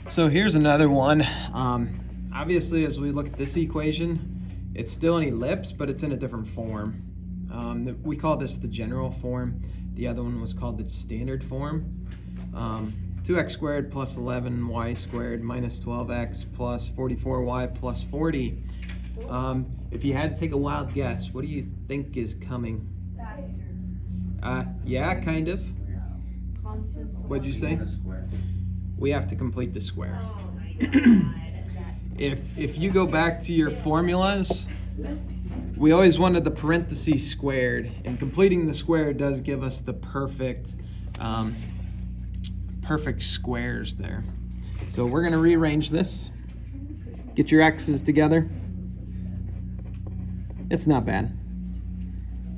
So here's another one. Obviously, as we look at this equation, it's still an ellipse, but it's in a different form. We call this the general form. The other one was called the standard form. 2x squared plus 11y squared minus 12x plus 44y plus 40. If you had to take a wild guess, what do you think is coming? Yeah, kind of. What'd you say? We have to complete the square. If you go back to your formulas, we always wanted the parentheses squared, and completing the square does give us the perfect squares there. So we're going to rearrange this. Get your x's together. It's not bad.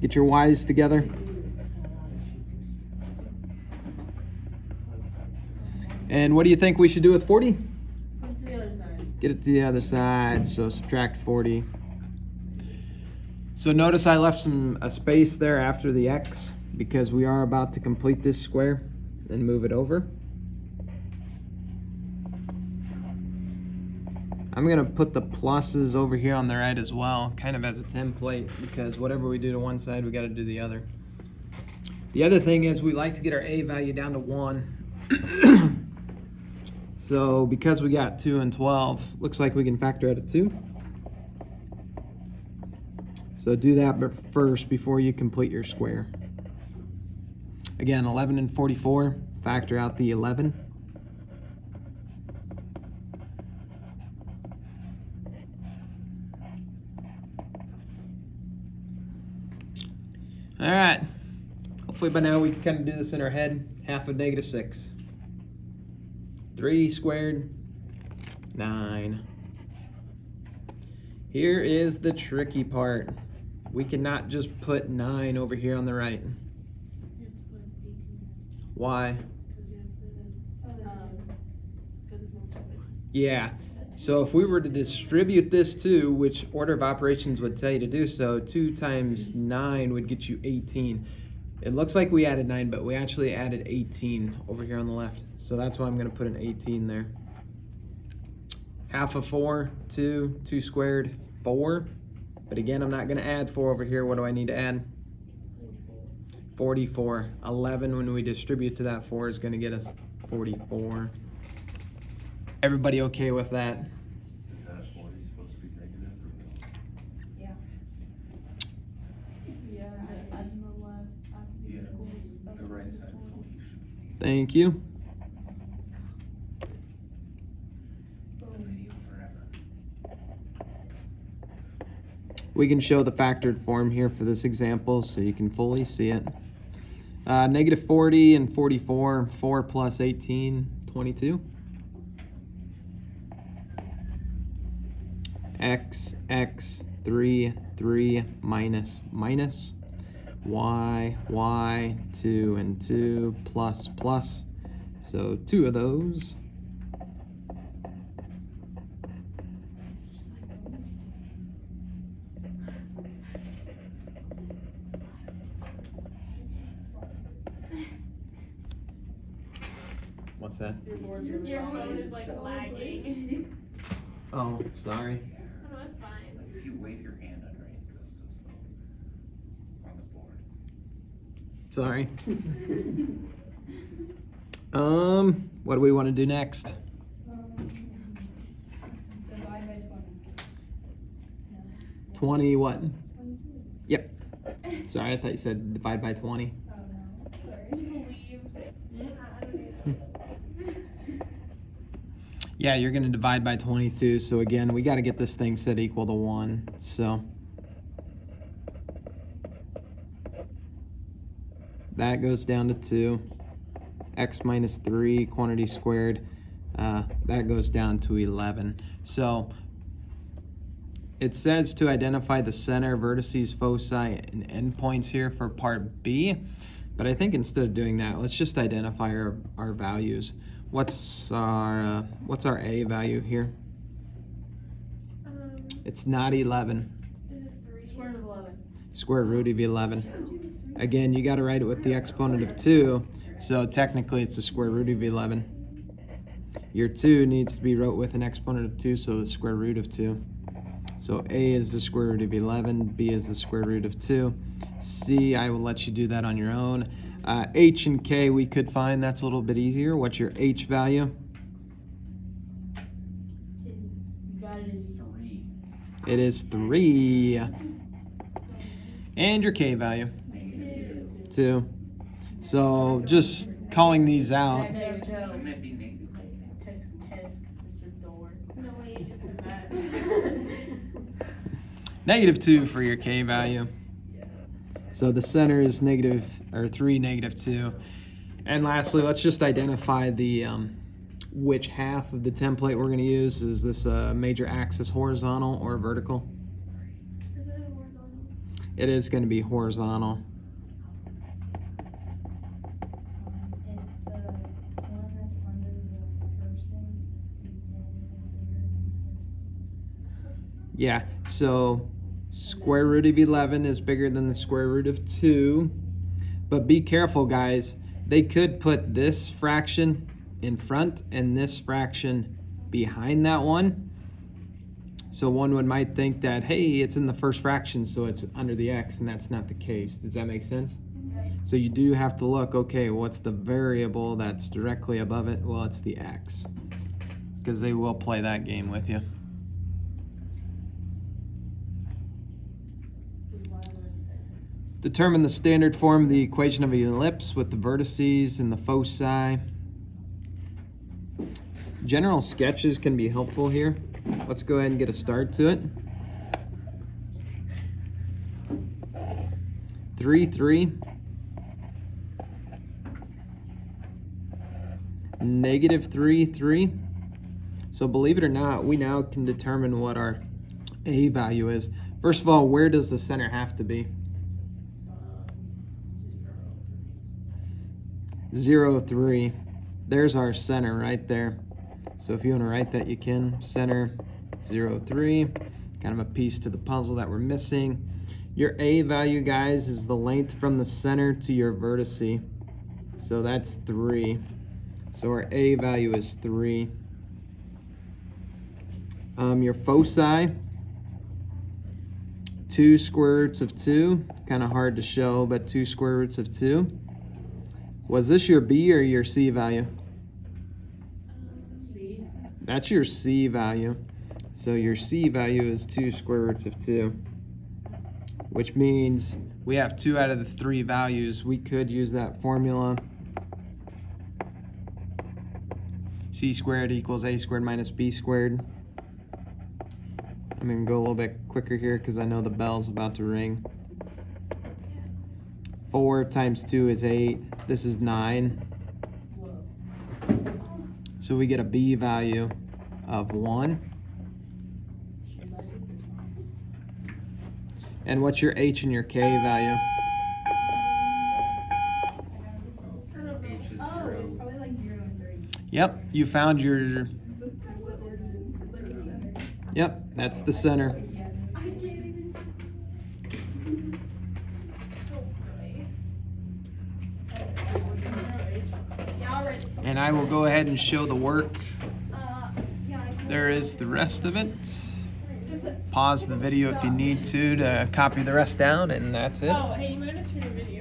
Get your y's together. And what do you think we should do with 40? Put it to the other side. Get it to the other side, so subtract 40. So notice I left a space there after the x because we are about to complete this square and move it over. I'm gonna put the pluses over here on the right as well, kind of as a template, because whatever we do to one side, we gotta do the other. The other thing is we like to get our a value down to 1. So because we got 2 and 12, looks like we can factor out a 2. So do that first before you complete your square. Again, 11 and 44, factor out the 11. All right, hopefully by now we can kind of do this in our head. Half of -6. 3 squared, 9. Here is the tricky part. We cannot just put 9 over here on the right. You have to put 18. Why? Because it's multiplied. Yeah, so if we were to distribute this to, which order of operations would tell you to do so, 2 times 9 would get you 18. It looks like we added 9, but we actually added 18 over here on the left. So that's why I'm going to put an 18 there. Half of 4, 2, 2 squared, 4. But again, I'm not going to add 4 over here. What do I need to add? 44. 11 when we distribute to that 4 is going to get us 44. Everybody okay with that? Is that 40 supposed to be negative or no? Yeah. Yeah, on the left. Yeah, the right side. Thank you. We can show the factored form here for this example so you can fully see it. -40 and 44, 4 plus 18, 22. X, 3, 3, minus, minus. Y, 2 and 2, plus, plus. So 2 of those. What's that? Your phone is like lagging. Oh, sorry. Oh, that's fine. If you wave your hand under it, it goes so slow on the board. Sorry. What do we want to do next? Divide by 20. 20 what? 22. Yep. Sorry, I thought you said divide by 20. Oh no, sorry. Yeah, you're going to divide by 22. So again, we got to get this thing set equal to 1. So that goes down to 2. X minus 3, quantity squared. That goes down to 11. So it says to identify the center, vertices, foci, and endpoints here for part B. But I think instead of doing that, let's just identify our values. What's our A value here? It's not 11. Is it 3? Square root of 11. Square root of 11. Again, you got to write it with the exponent of 2. So technically, it's the square root of 11. Your 2 needs to be wrote with an exponent of 2, so the square root of 2. So A is the square root of 11, B is the square root of 2. C, I will let you do that on your own. H and K we could find, that's a little bit easier. What's your H value? You got it as 3. It is 3. And your K value? -2. 2. So just calling these out. Shouldn't it be negative? Mr. Door. No way you just said that. -2 for your K value. So the center is negative, or 3, -2. And lastly, let's just identify the which half of the template we're going to use. Is this a major axis horizontal or vertical? Is it horizontal? It is going to be horizontal. It's the one that's under the first one. Yeah, so square root of 11 is bigger than the square root of 2. But be careful, guys. They could put this fraction in front and this fraction behind that one. So one might think that, hey, it's in the first fraction, so it's under the x, and that's not the case. Does that make sense? So you do have to look, okay, what's the variable that's directly above it? Well, it's the x, because they will play that game with you. Determine the standard form of the equation of an ellipse with the vertices and the foci. General sketches can be helpful here. Let's go ahead and get a start to it. 3, 3. -3, 3. So believe it or not, we now can determine what our A value is. First of all, where does the center have to be? 0, 3. There's our center right there. So if you want to write that, you can. Center 0, 3. Kind of a piece to the puzzle that we're missing. Your A value, guys, is the length from the center to your vertice. So that's 3. So our A value is 3. Your foci, 2 square roots of 2. Kind of hard to show, but 2 square roots of 2. Was this your B or your C value? C. That's your C value. So your C value is 2 square roots of 2, which means we have 2 out of the 3 values. We could use that formula. C squared equals A squared minus B squared. I'm going to go a little bit quicker here because I know the bell's about to ring. 4 times 2 is 8. This is 9. So we get a B value of 1. And what's your H and your K value? H is Oh, 0. it's probably like 0 and 3. Yep, you found your, This is what we're doing. It's like the center. yep, that's the center. Yeah. I can't even. Yeah, I'll write. And I will go ahead and show the work. Yeah, I can. There is the rest of it. Just a, Pause the video if you need to copy the rest down, and that's it. oh, hey, you might have to turn your video